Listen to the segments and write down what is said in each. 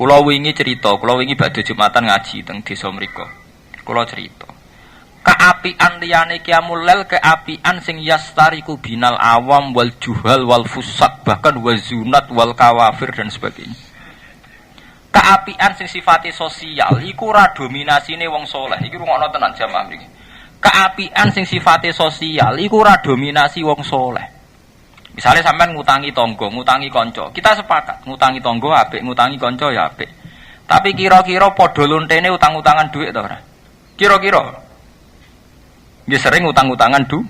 Kula wingi badhe Jumatan ngaji teng desa mriku. Kula cerita. Keapian liyane qiyamul lail keapian sing yastariku binal awam wal juhal wal fusak bahkan wazunat wal kawafir dan sebagainya. Keapian sing sifate sosial iku ora dominasine wong saleh. Iki rungokno tenan jamaah mriki. Keapian sing sifate sosial iku ora dominasi wong saleh. Misale sampean ngutangi tangga, ngutangi kanca. Kita sepakat ngutangi tangga apik, ngutangi kanca ya apik. Tapi kira-kira padha lontene utang-utangan dhuwit ta ora? Kira-kira nggih sering utang-utangan duit.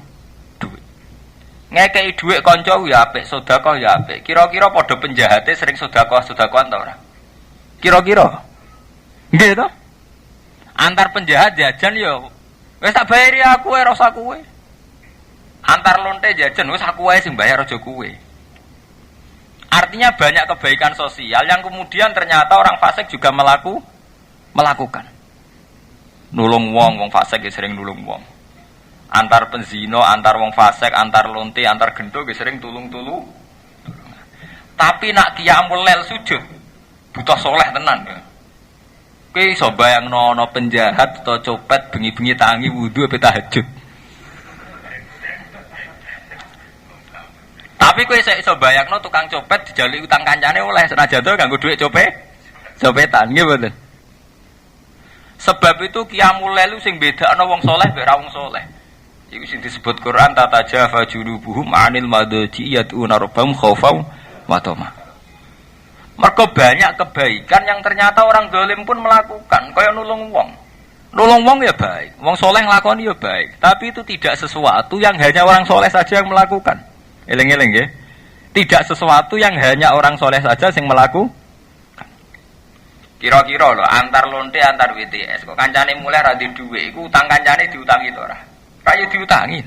Ngekeki dhuwit kanca ya apik, sedekah ya apik. Kira-kira padha penjahate sering sedekah-sedekahan ta ora? Kira-kira. Nggih to? Antar penjahat jajan ya wis tak bayari aku ora usah kowe. Antar lonte jajan wis aku wae sing bayar aja kowe. Artinya banyak kebaikan sosial yang kemudian ternyata orang fasik juga melakukan. Nulung wong fasik ya sering nulung wong. Antar penzino, antar wong fasik, antar lonte, antar gendo ya sering tulung-tulu. Tapi nak qiyamul lail sujud butuh soleh tenan ya. Kowe iso bayangno ana penjahat atau copet bengi-bengi tangi wudu apa tahajud. Tapi kowe iso bayangno tukang copet dijaluk utang kancane oleh senajan to nganggo dhuwit copetan nggih mboten. Sebab itu qiyamul lail sing bedakno wong saleh mek ra wong saleh. Iku sing disebut Quran tatajafa junubuhum 'anil madaji yatuna rabbahum khaufan wa tamah. Mergo banyak kebaikan yang ternyata orang zalim pun melakukan, kaya nulung wong. Nulung wong ya baik, wong saleh nglakoni ya baik, tapi itu tidak sesuatu yang hanya orang saleh saja yang melakukan. Eling-eling nggih. Tidak sesuatu yang hanya orang saleh saja yang melakukan. Kira-kira lho antar lonte antar WTS kok kancane mulai ra di dhuwit iku utang kancane diutangi to ora? Ra yo diutangi.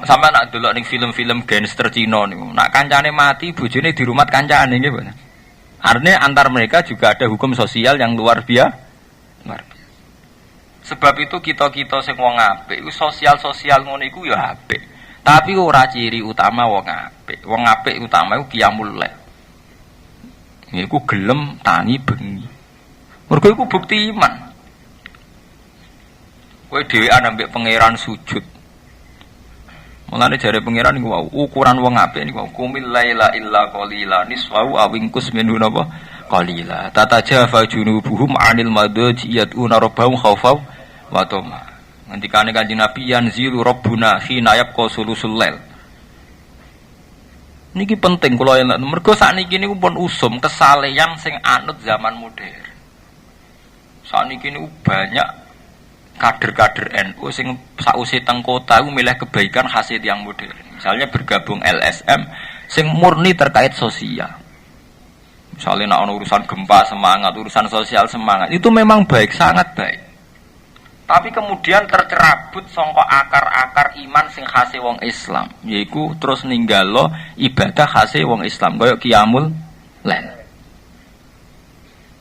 Sampai nak delok ning film-film gangster Cina niku, nak kancane mati bojone dirumat kancane nggih, Pak. Artinya antar mereka juga ada hukum sosial yang luar biasa. Sebab itu kita-kita sing wong apik iku sosial-sosial ngono iku ya apik. Tapi ora ciri utama wong apik. Wong apik utama iku qiyamul lail. Iku gelem tangi bengi. Mergo iku bukti iman. Kowe dhewean ambek pangeran sujud. Mulane jare pangeran niku ukuran wong apik niku kumil laila illa qalila nisfau awingkus minhu napa qalila. Tatajafa junubuhum 'anil madaji yatuna rabbahum khaufan wa tamah. Ngendikane Kanjeng Nabi yanzilu rabbuna hina yabqa sulusul lail. Niki penting kula yen mergo sakniki niku pun usum kesalehan sing anut zaman modern. Sakniki niku banyak kader-kader NU sing sausé teng kota iku milih kebaikan khas yang modern. Misalnya bergabung LSM sing murni terkait sosial. Misalnya nak urusan gempa semangat, urusan sosial semangat. Itu memang baik, sangat baik. Tapi kemudian tercerabut sangka akar-akar iman sing khase wong Islam, yaiku terus ninggalo ibadah khase wong Islam kaya qiyamul lail.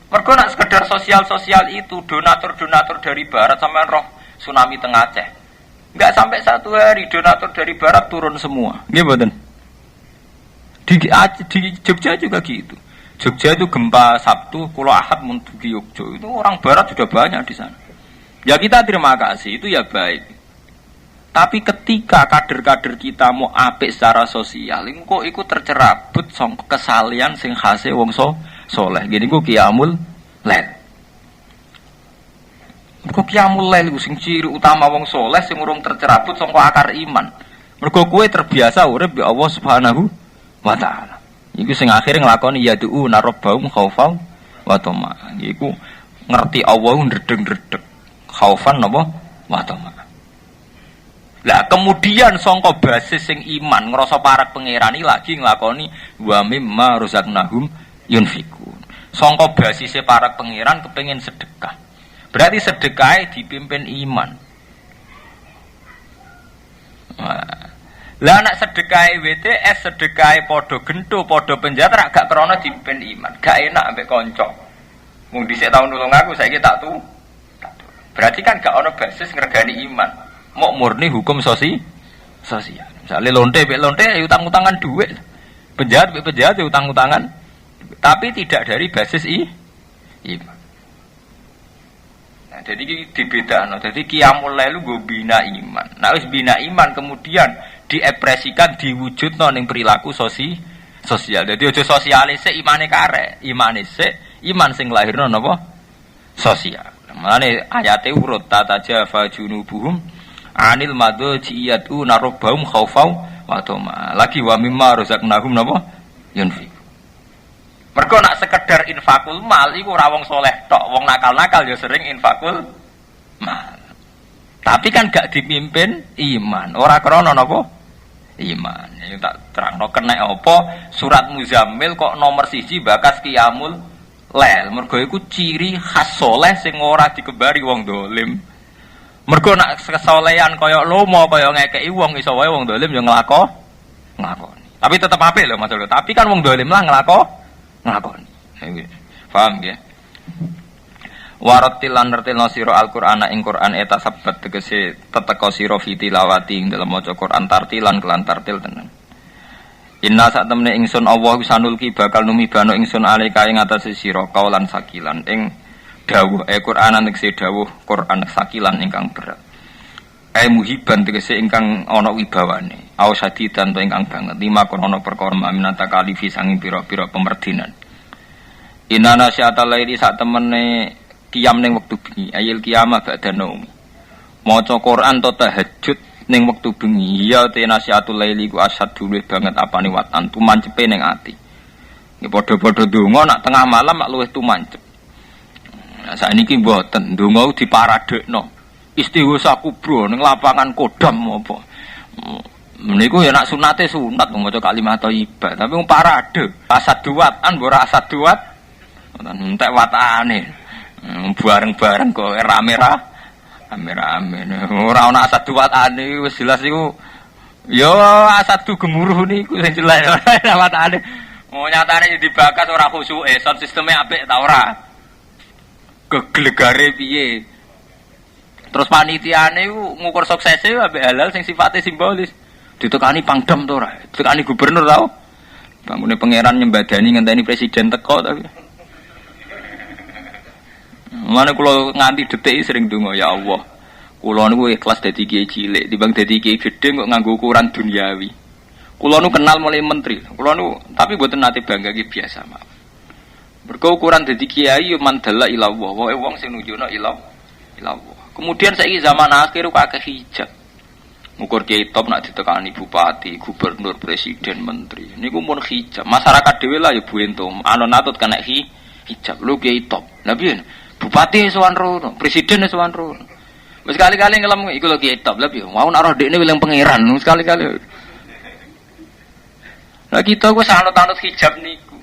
Mergo nak sekedar sosial-sosial itu donatur-donatur dari barat sampean roh tsunami teng Aceh. Enggak sampai 1 hari donatur dari barat turun semua. Nggih mboten? Di Jogja juga gitu. Jogja itu gempa Sabtu, kula Ahad menuju Yogyakarta. Itu orang barat sudah banyak di sana. Ya kita terima kasih, itu ya baik. Tapi ketika kader-kader kita mau apik secara sosial, kok ikut tercerabut song kesalian sing khase wong soleh. Gini kok qiyamul lail. Kok qiyamul lail sing ciri utama wong soleh sing urung tercerabut song akar iman. Mergo kowe terbiasa urip ya Allah Subhanahu wa taala. Iku sing akhire nglakoni yad'u rabbahum khaufan wa tamah. Iku ngerti Allah ndredeg-ndredeg. Khaufan napa wa tamah. Lah kemudian sangka basis sing iman ngrasa parek pangeran iki lagi nglakoni wa mimma razaqnahum yunfikun. Sangka basise parek pangeran kepengin sedekah. Berarti sedekahe dipimpin iman. Lah anak sedekahe WTS sedekahe padha gento padha penjara gak krana dipimpin iman. Gak enak ambek kanca. Mung dhisik tau nulung aku saiki tak tu. Berarti kan gak ono basis ngregani iman. Mau murni hukum sosial. Misalnya lonte, ya utang-utangan duit. Penjahat, penjahat ya utang-utangan Tapi tidak dari basis iman. Nah, jadi dibedakno. Jadi qiyamul lail nggo bina iman. Nah, wis bina iman kemudian diekspresikan diwujudno ning perilaku sosial. Jadi aja sosialis sik imane karek, imane sik iman sing lahirno napa? Sosial. Mulane ayate urut tatajafa junubuhum anil madjiyatu narubahum khaufau wa tama. Lagi wa mimma razaqnahum napa? Yunfiq. Mergo nak sekedar infakul mal iku ora wong saleh tok, wong nakal-nakal ya sering infakul mal. Tapi kan gak dipimpin iman, ora krana napa? Iman. Ya tak terangno kenek apa surat Muzammil kok nomor 1 bakas qiyamul lail. Mergo iku ciri khas saleh sing ora dikebari wong dolim. Mergo nak kesolehan kaya lomo kaya ngekeki wong iso wae wong dolim ya nglakoni. Tapi tetep apik lho Mas. Tapi kan wong dolim lah nglakoni. Paham ya? Warattil lan nertilna sira Al-Qur'ana ing Qur'an eta sabat tegese teteka sira fi tilawati ing dalem maca Qur'an tartilan kelan tartil tenan. Inna sak temene ingsun Allah sanulki bakal numibano ingsun alika ing atase sira kaulan sakilan ing dawuh Qur'anan tegese dawuh Qur'an sakilan ingkang berat. Muhiban tegese ingkang ana wibawane. Awas hadidan to ingkang banget. Lima kono perkara minata kalifi sanging pira-pira pemerdinan. Inana sya'atal laili sak temene qiyam ning wektu bengi. Ayil qiyamah ba'da naum. Maca Quran to tahajud ning wektu bengi. Ya te nasihatul laili ku asad duluh banget apane watan tumancepe ning ati. Nggih padha-padha donga nak tengah malam mak luwih tumancep. Nah sakniki mboten donga diparadekno. Istighosah kubro ning lapangan Kodam apa. Meniku ya nak sunate sunat maca kalimat thayyibah, tapi wong parade, asad duatan ora asad duat. Entek watane. Bareng-bareng kok rame-rame. Ora ana asad duatane wis jelas iku ya asadu gemuruh niku sing jelas watane. Oh nyatane dibakas ora khusuke, sound sisteme apik ta ora. Geglegare piye? Terus panitiane iku ngukur suksese ambek halal sing sifatnya simbolis. Ditekani pangdam to ora? Ditekani gubernur tau? Bangune pangeran nyembadani ngenteni presiden teko tapi. Mane kula nganti detik sering donga ya Allah. Kula niku ikhlas dadi kiai cilik, timbang dadi kiai gedhe kok nganggo ukuran duniawi. Kula niku kenal mulai menteri. Kula niku tapi mboten nate bangga iki biasa mawon. Mergo ukuran dadi kiai yo mandala ila Allah. Wae wong sing nunjukno ila Allah. Kemudian saiki zaman akhir kok akeh hijab. Ngukur kiai top nak ditekani bupati, gubernur, presiden, menteri. Niku mun hijab. Masyarakat dhewe lah ya buento. Anut-anut kena hijab. Lu kiai top. Lah piye? Bupati sowan rono, presiden sowan rono. Wis kali-kali ngelem iku lho kiai top. Lah piye? Mau nak roh dekne wilang pangeran. Sekali-kali. Lah kita ku anut-anut hijab niku.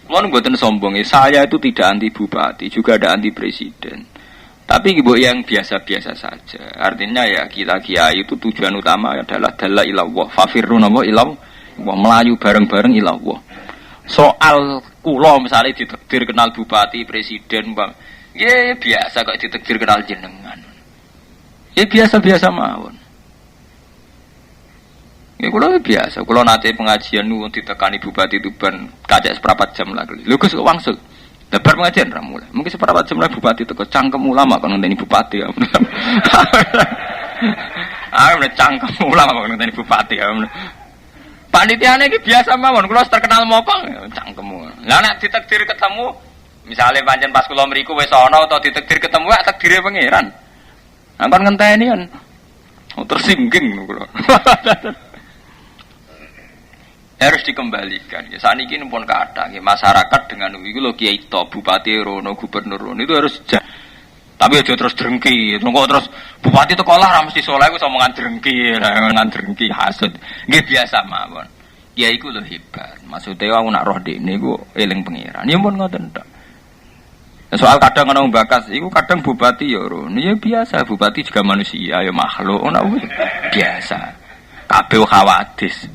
Kulo mboten sombong. Saya itu tidak anti bupati, juga ada anti presiden. Tapi ibu yang biasa-biasa saja. Artinya ya kita kiai itu tujuan utama adalah dalla ilallah. Fafirru napa ilallah. Melayu bareng-bareng ilallah. Soal kula misalnya ditakdir kenal bupati, presiden, bang. Ya biasa kok ditakdir kenal jenengan. Ya biasa-biasa mawon. Ya kula biasa. Kula nate pengajian nu ditekani bupati Tuban kacek seprapat jam lagi. Lho Gus kok wangsul. Lebar pengajian ra mulai. Mungkin seperempat jam lagi bupati teko cangkem ulama kan ngenteni bupati ya. Udah cangkem ulama kan ngenteni bupati ya. Panitiane iki biasa mawon, kula terkenal mopong cangkem. Lah nek ditakdir ketemu, misalnya pancen pas kula mriku wis ana utawa ditakdir ketemu ya takdire pangeran. Ampun ngenteni kan. Tersinggung kula. Harus dikembalikan. Ya, saat ini pun kadang ya, masyarakat dengan itu lo kiai top, bupati rono, gubernur rono itu harus tapi aja terus drengki. Terus bupati itu kolah mesti soleh itu omongan drengki, hasud. Nggih biasa mawon. Kiai ku lho hebat. Maksudnya aku nak roh dekne iku eling pangeran. Ya pun ngoten tok. Soal kadang ana bakas, iku kadang bupati ya rono. Ya biasa, bupati juga manusia, ya makhluk ana biasa. Kabeh khawatis.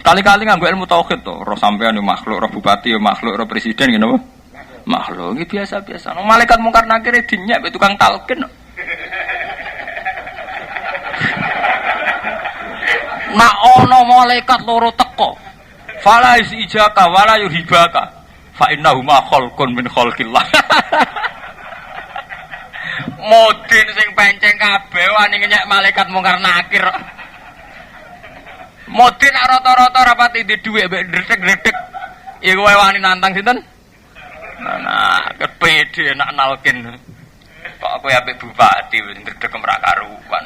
Kali-kali nganggo ilmu tauhid to, roh sampean yo makhluk, roh bupati yo makhluk, roh presiden ngene apa? Makhluk iki biasa-biasa. No, malaikat mungkar nakir dinyak tukang talqin. Nak ono malaikat loro teko. Fala ijaka wala yuhibaka. Fa innahuma khalqun min khalqillah. Mudin sing penceng kabeh wani nyek malaikat mungkar nakir. Mudin nek rata-rata rapati di dhuwit mbek ndredeg-ndredeg. Iku wae wani nantang sinten? Nah, kepede nak nalkin. Kok kowe apik bupati wis ndredeg ora karuan.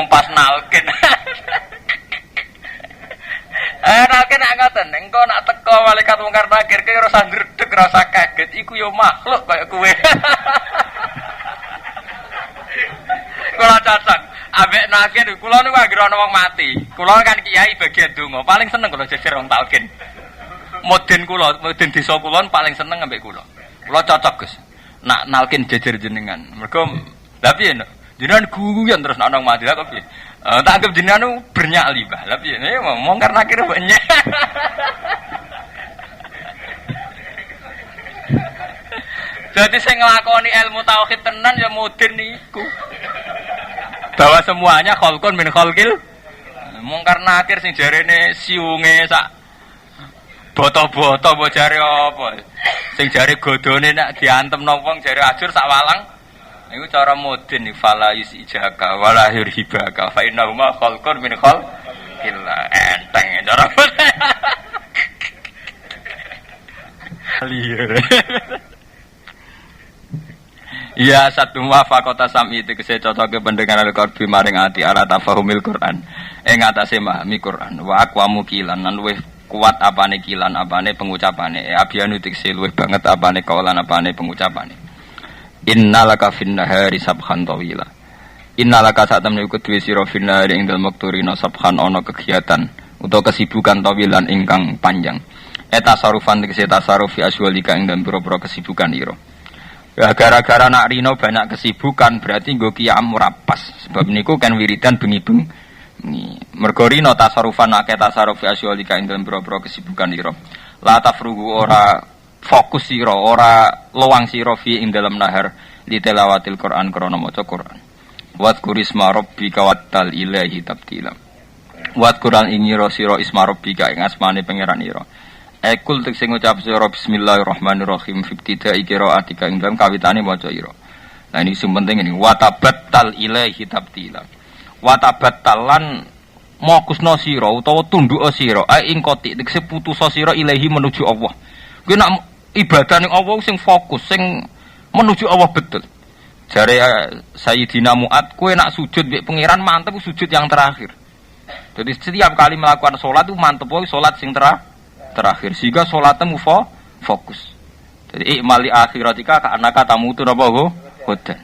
Pas nalkin. Nalkin nak ngoten, engko nak teko malaikat mungkar nakir ki ora usah ndredeg, ora usah kaget, iku ya makhluk kaya kowe. Kula cocok, ambek nakir, kula niku anggere ana wong mati. Kula kan kiai bagian donga, paling seneng kula jejer wong talkin. Mudin kula, mudin desa kula paling seneng ambek kula. Kula cocok, Gus. Nak nalkin jejer jenengan. Mergo lha piye jenengan guyon terus ana wong mati kok piye? Tak anggap jenengan bernyali, Mbah. Lha piye? Ngomong karena nakir banyak. Jadi saya ngelakoni ilmu tauhid tenan ya mudin niku. Bahwa semuanya khalqun min khalqil. Mungkar nakir sing jarene siunge sak boto-boto mbok jare apa? Sing jare godone nek diantemno wong jare ajur sak walang. Niku cara mudin fala yusijaka wala hirhibaka fa innahuma khalqun min khalqil. Enteng cara. Liar. Ya satu wafaqata sami itu kese cocoke pendengaran al-qalbi maring ati ala tafahumil Quran. Ing atase memahami Quran. Wa aqwamu kilan lan luwih kuat apane kilan apane pengucapane. Abianu tikse luwih banget apane kaulan apane pengucapane. Innalaka finnahari sabhan tawila. Innalaka sak temne iku duwe sira finnahari ing dalem wekturina sabhan ana kegiatan utawa kesibukan tawilan ingkang panjang. Tasarufan tikse tasaruf fi aswalika ing dalem pira-pira kesibukan ira. Ya gara-gara nak rino banyak kesibukan berarti nggo qiyam ora pas. Sebab niku kan wiridan bengi-bengi. Mergo rino tasarufan akeh tasaruf asyolika ing dalem boro-boro kesibukan ira. La tafrugu ora fokus sira, ora lowang sira fi ing dalem nahar li tilawatil Quran krana maca Quran. Wadkurisma rabbika wattal ilahi tabtila. Wadkuran ingira sira isma rabbika ing asmane pangeran ira. Ekul tek sing ngucap sira bismillahirrahmanirrahim fibtidai qiraatika ing dalem kawitane maca ira. Nah ini sing penting ini watabattal ilaihi tabtila. Watabattalan mokusna sira utawa tunduk sira ing kotik tek putus sira ilaihi menuju Allah. Kuwi nak ibadah ning Allah sing fokus sing menuju Allah betul. Jare Sayyidina Mu'ad kowe nak sujud mbek pangeran mantep sujud yang terakhir. Jadi setiap kali melakukan salat itu mantep wae salat sing terakhir sehingga sholatmu fokus. Jadi ikmali akhiratika ka anaka tamutu napa hudan.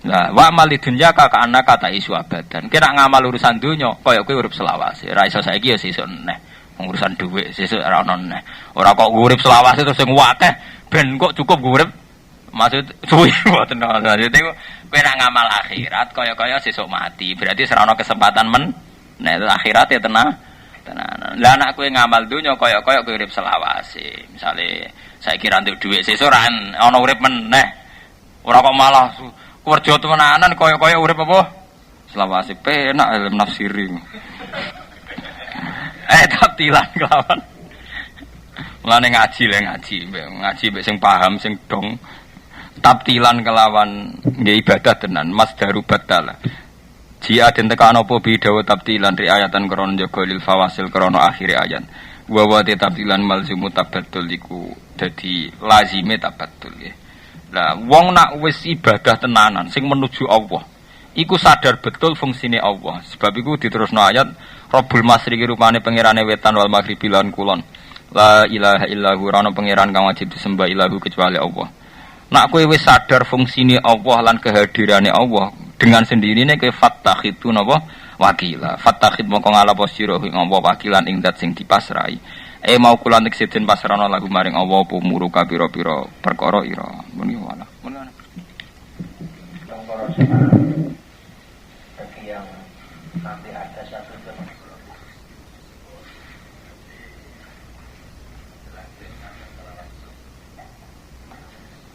Nah, wa amali dunya ka anaka ta isu abadan. Kira ngamal urusan donya kaya kowe urip selawase. Ora iso saiki ya sesuk neh. Urusan dhuwit sesuk ora ono neh. Ora kok urip selawase terus sing akeh ben kok cukup urip. Maksud suwi mboten ono. Jadi kowe nak ngamal akhirat kaya-kaya sesuk mati. Berarti ora ono kesempatan men. Nah, itu akhirat ya tenan. Lah anak kowe ngamal donya kaya-kaya kowe urip selawase. Misale saiki ra nduk dhuwit sesuk ra ana urip meneh. Ora kok malah kerja temenanan kaya-kaya urip apa? Selawase penak ilmu nafsiri. Tabtilan kelawan. Mulane ngaji mbek sing paham sing dong. Tabtilan kelawan nggih ibadah tenan Mas Daru Batala. Jia den tekan apa bidawa tabtilan riayatan krana jaga lil fawasil krana akhir ayat. Wa wa tabtilan malzumu tabattul iku dadi lazime tabattul nggih. Lah wong nak wis ibadah tenanan sing menuju Allah, iku sadar betul fungsine Allah. Sebab iku diterusno ayat Rabbul Masyriqi rupane pangerane wetan wal maghribi lan kulon. La ilaha illahu ora ana pangeran kang wajib disembah ilahu kecuali Allah. Nak kowe wis sadar fungsine Allah lan kehadirane Allah, dengan sendirine kowe fattakhitu napa wakila. Fattakhid mongko ngalapo sira ing Allah wakilan ing zat sing dipasrai. Mau kula nek seden pasrana lagu maring Allah apa muruka pira-pira perkara ira. Muni wala. Bagi yang nanti ada satu jam.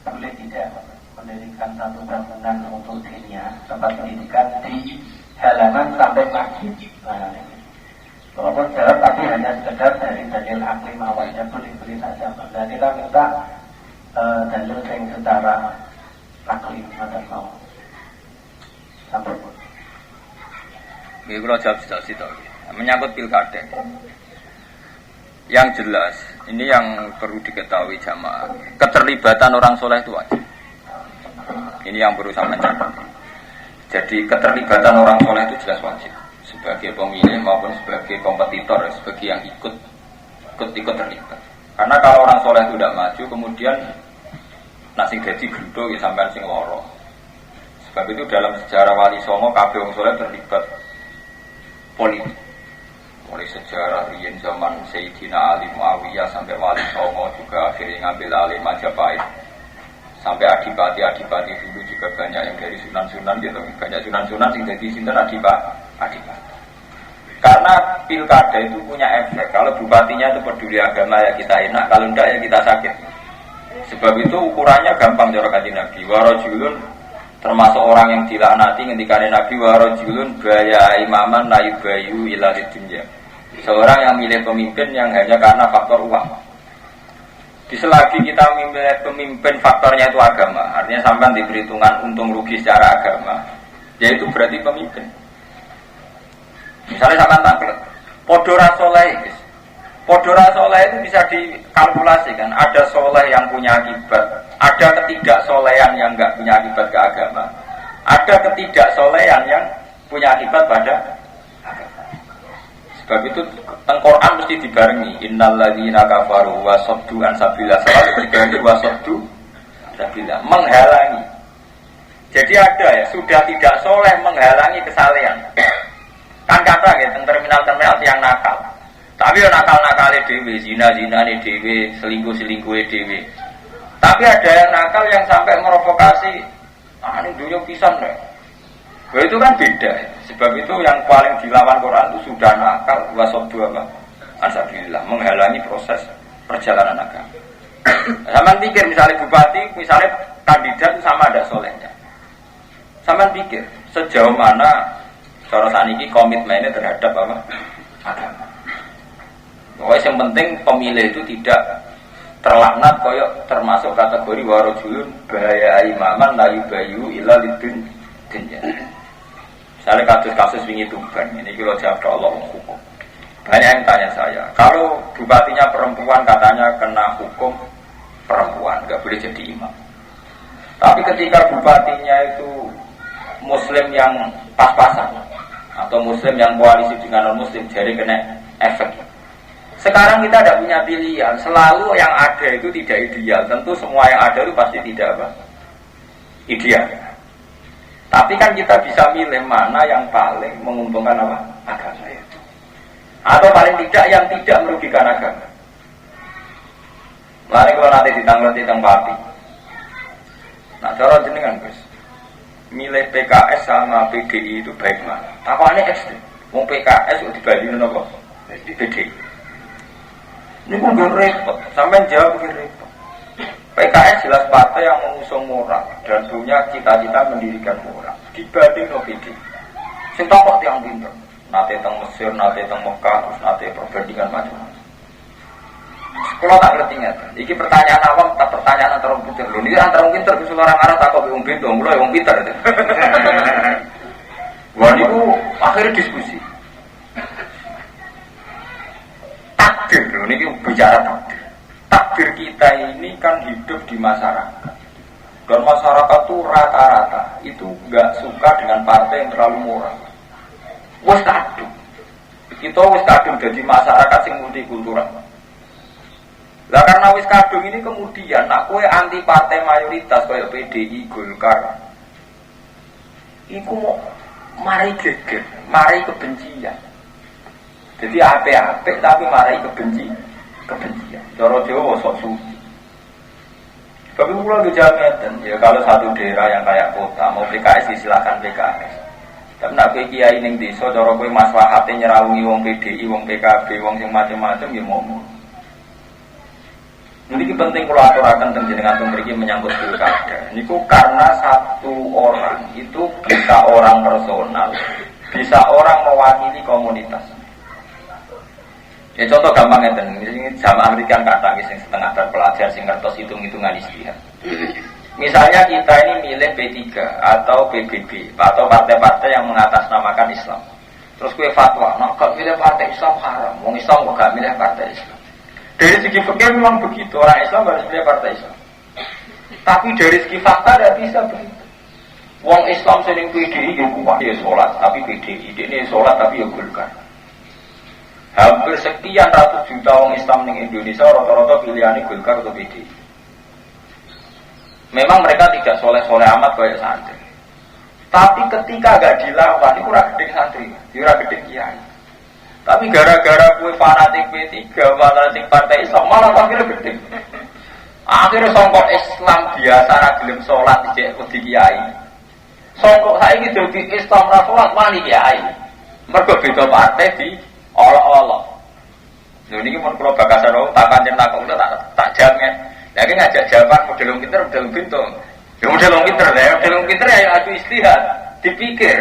Boleh tidak mendirikan satu bangunan untuk dirinya tempat pendidikan di halaman sampai pagi. Walaupun jawab tapi hanya sekedar dari dalil aklim awalnya boleh-boleh saja. Nah kita minta dalil yang secara aklim atau mau sampai pun. Ini kalau jawab cita-cita menyangkut pilkada. Yang jelas, ini yang perlu diketahui jamaah. Keterlibatan orang soleh itu wajib. Ini yang perlu saya catat. Jadi keterlibatan orang soleh itu jelas wajib. Sebagai pemilih maupun sebagai kompetitor, sebagai yang ikut terlibat. Karena kalau orang soleh itu tidak maju, kemudian nasi gaji gendho ya sampai sing loro. Sebab itu dalam sejarah Wali Songo kabeh wong soleh terlibat politik. Mulai sejarah riyen zaman Sayyidina Ali Muawiyah sampai Wali Songo juga akhirnya ngambil alih Majapahit. Sampai adipati dulu juga banyak yang dari sunan-sunan gitu, banyak sunan-sunan yang jadi sinten adipati. Karena pilkada itu punya efek. Kalau bupatinya itu peduli agama ya kita enak, kalau enggak ya kita sakit. Sebab itu ukurannya gampang cara kanjeng Nabi. Warajulun termasuk orang yang dilaknati ngendikane Nabi warajulun baya imaman la yubayu ila dunya. Seorang yang milih pemimpin yang hanya karena faktor uang. Selagi kita memilih pemimpin faktornya itu agama, artinya sampai diberi hitungan untung rugi secara agama, yaitu berarti pemimpin. Misalnya sampai tangklet, podora soleh itu bisa dikalkulasikan. Ada soleh yang punya akibat, ada ketidaksolehan yang enggak punya akibat ke agama, ada ketidaksolehan yang punya akibat pada agama. Sebab itu Al-Quran mesti dibarengi. Innalladzina kafaru wa saddu an sabilillah selalu diganti wa saddu sabilillah, menghalangi. Jadi ada ya, sudah tidak soleh menghalangi kesalehan. Kan kata ya, terminal-terminal yang nakal. Tapi ya nakal-nakale dhewe, zina-zinane dhewe, selingkuh-selingkuhe dhewe. Tapi ada yang nakal yang sampai merovokasi ini dunia pisan nih. Nah, itu kan beda. Sebab itu yang paling dilawan Quran itu sudah nakal wasabdu apa? Ansabilillah, menghalangi proses perjalanan agama. Sama pikir misalnya bupati, misalnya kandidat itu sama ada solehnya. Sama pikir sejauh mana cara saniki komitmennya terhadap apa? Agama. Pokoknya yang penting pemilih itu tidak terlaknat koyok termasuk kategori warajulun bahaya imaman la yubayu ila lidun dunya. Misalnya kasus-kasus wingi Tuban, ini kalau jawab ke Allah hukum. Banyak yang tanya saya, kalau bupatinya perempuan katanya kena hukum perempuan, nggak boleh jadi imam. Tapi ketika bupatinya itu Muslim yang pas-pasan atau Muslim yang koalisi dengan non-Muslim, jadi kena efek. Sekarang kita tidak punya pilihan, selalu yang ada itu tidak ideal. Tentu semua yang ada itu pasti tidak apa? Ideal. Tapi kan kita bisa milih mana yang paling menguntungkan apa? Agama itu. Atau paling tidak yang tidak merugikan agama. Mari kalau nanti ditanglet pati. Nah cara jenengan Gus, milih PKS sama PDI itu baik mana? Apa ini ekstrim? Mau PKS udah dibandingin apa? PDI. Ini kok gak repot, sampai jawab gak repot. PKS jelas partai yang mengusung moral dan punya cita-cita mendirikan moral dibanding PDI. Sing tokoh yang pinter, nate teng Mesir, nate teng Mekah, terus nate perbandingan macam-macam. Kalau tak ngerti ngeten, iki pertanyaan awam, tak pertanyaan antara wong pinter. Lho niki antara wong pinter wis orang arah takok wong pinter, mulo wong pinter. Wah niku akhirnya diskusi. Takdir, ini bicara takdir. Takdir kita ini kan hidup di masyarakat. Dan masyarakat itu rata-rata itu nggak suka dengan partai yang terlalu moral. Wes kadung. Kita wes kadung jadi masyarakat yang multikultural. Lah karena wes kadung ini kemudian aku anti partai mayoritas kayak PDI, Golkar. Iku mau mari geger, mari kebencian. Jadi apik-apik tapi marai kebencian. Cara Jawa sok suci. Tapi pulau kejametan, ya kalau satu daerah yang kayak kota mau PKS silakan PKS. Tapi nak kiai ning desa cara kowe maslahate nyerawungi wong PDI, wong PKB, wong sing macam-macam ya mau. Ini penting kalau aturaken teng jenengan mriki menyangkut pilkada. Niku karena satu orang itu bisa orang personal, bisa orang mewakili komunitas. Ya contoh gampang ngeten, ini jamaah kan kata sing setengah terpelajar sing ngertos hitung-hitungan istihad. Misalnya kita ini milih P3 atau PBB atau partai-partai yang mengatasnamakan Islam. Terus gue fatwa, nah kalau milih partai Islam haram, wong Islam gak milih partai Islam. Dari segi fikih memang begitu, orang Islam harus milih partai Islam. Tapi dari segi fakta tidak bisa begitu. Wong Islam sering PDI ya kuat, ya sholat, tapi PDI ini sholat tapi ya Golkar. Hampir sekian ratus juta orang Islam di Indonesia rata-rata pilihannya Golkar atau PDI. Memang mereka tidak soleh-soleh amat kayak santri. Tapi ketika gak dilawan, itu ora gedeng santri, ora gedeng kiai. Tapi gara-gara kue fanatik P3, fanatik partai Islam malah akhirnya gedeng. Akhirnya songkok Islam biasa ra gelem salat dijek wedi kiai. Songkok saiki dadi Islam ra salat wani kiai. Mergo beda partai di olok-olok. Lho niki pun kula bakasan tak pancen takok tak jamin. Lah iki ngajak jawaban model wong pinter model pintu. Ya model wong pinter ya adu istihad, dipikir.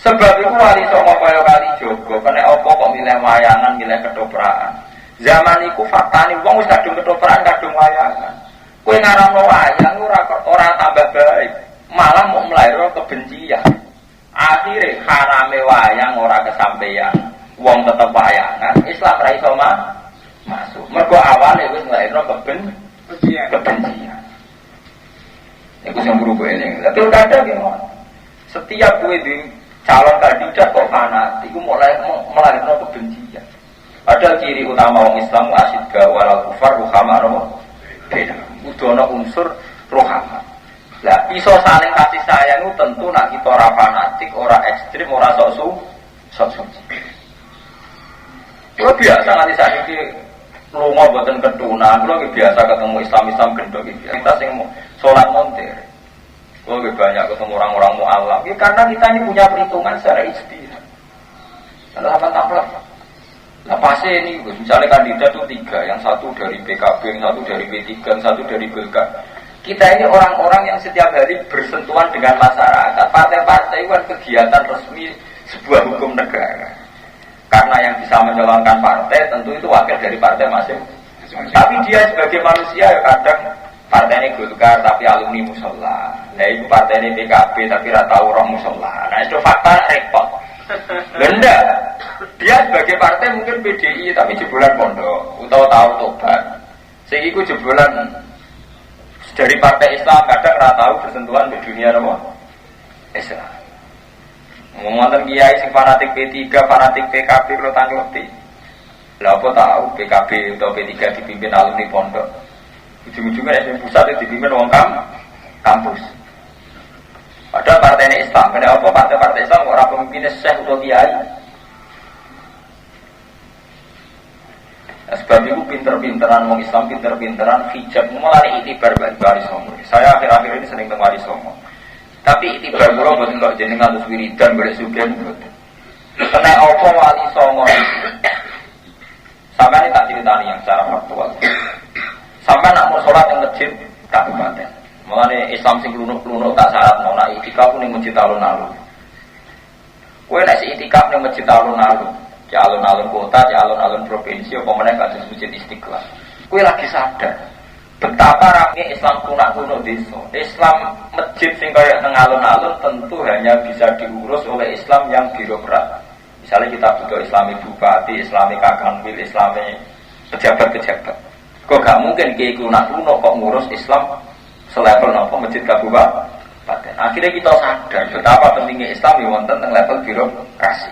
Sebab itu wali songo kaya kali jogo, kena apa kok milih wayangan, milih ketoprakan. Zaman iku faktane wong wis kadung ketoprakan, kadung wayangan. Kowe ngaramno wayang ora tambah baik, malah mau mlairno kebencian. Akhire harame wayang ora kesampaian. Wong tetep wayangan, Islam ra iso masuk. Mergo awale wis mlairno kebencian. Iku sing berubah ini. Tapi kadang gimana? Setiap kowe di calon kandidat kok fanatik, iku mulai melakukan kebencian. Padahal ciri utama orang Islam asid gawal kufar ruhama beda. Udah ada unsur ruhama. Lah iso saling kasih sayang itu tentu nak kita ora fanatik, ora ekstrim, ora sok-sok. Kalau biasa nanti saat ini lunga boten ketunan, kalau biasa ketemu Islam gendok kita sing sholat montir. Kalau lebih banyak ketemu orang-orang mu'alaf ya, karena kita ini punya perhitungan secara ijtihad. Kalau apa tampil nah pasti ini misalnya kandidat itu 3, yang satu dari PKB, yang satu dari P3, yang satu dari Golkar. Kita ini orang-orang yang setiap hari bersentuhan dengan masyarakat. Partai-partai itu kan kegiatan resmi sebuah hukum negara. Karena yang bisa menjalankan partai tentu itu wakil dari partai masing-masing. Tapi dia sebagai manusia ya kadang partainya Golkar tapi alumni musola. Nah itu partainya PKB tapi tidak tahu orang musola. Nah itu fakta repot. Benda dia sebagai partai mungkin PDI tapi jebolan pondok atau tahu tobat. Sehingga itu jebolan dari partai Islam kadang tidak tahu bersentuhan di dunia apa? Islam. Ngomongin kiai sing fanatik P3, fanatik PKB kalau tanggleti. Lah apa tahu PKB atau P3 dipimpin alumni pondok. Ujung-ujungnya yang pusat itu dipimpin orang kampus. Padahal partainya Islam, kenapa apa partai-partai Islam orang pemimpinnya syekh atau kiai? Nah, sebab itu pinter-pinteran orang Islam, pinter-pinteran hijab mulai itibar bari somo. Saya akhir-akhir ini sering dengar somo. Tapi itibar kula mboten kok jenengan terus wiridan golek sugih mboten. Kena apa wali songo. Sampai tak ceritani yang secara faktual. Sampai nak mau sholat yang masjid kabupaten. Mulane Islam sing klunuk-klunuk tak syarat mau nak itikaf ning masjid alun-alun. Kowe nek itikaf ning masjid alun-alun, ya alun-alun kota, ya alun-alun provinsi apa meneh kados masjid Istiqlal. Kowe lagi sadar betapa ramai Islam klunak-klunuk desa. Islam masjid sing kaya teng alun-alun tentu hanya bisa diurus oleh Islam yang birokrat. Misalnya kita butuh Islami bupati, Islami kakanwil, Islami pejabat-pejabat. Kok gak mungkin kiai klunak-klunuk kok ngurus Islam selevel nopo masjid kabupaten. Akhirnya kita sadar betapa pentingnya Islam di wonten teng level birokrasi.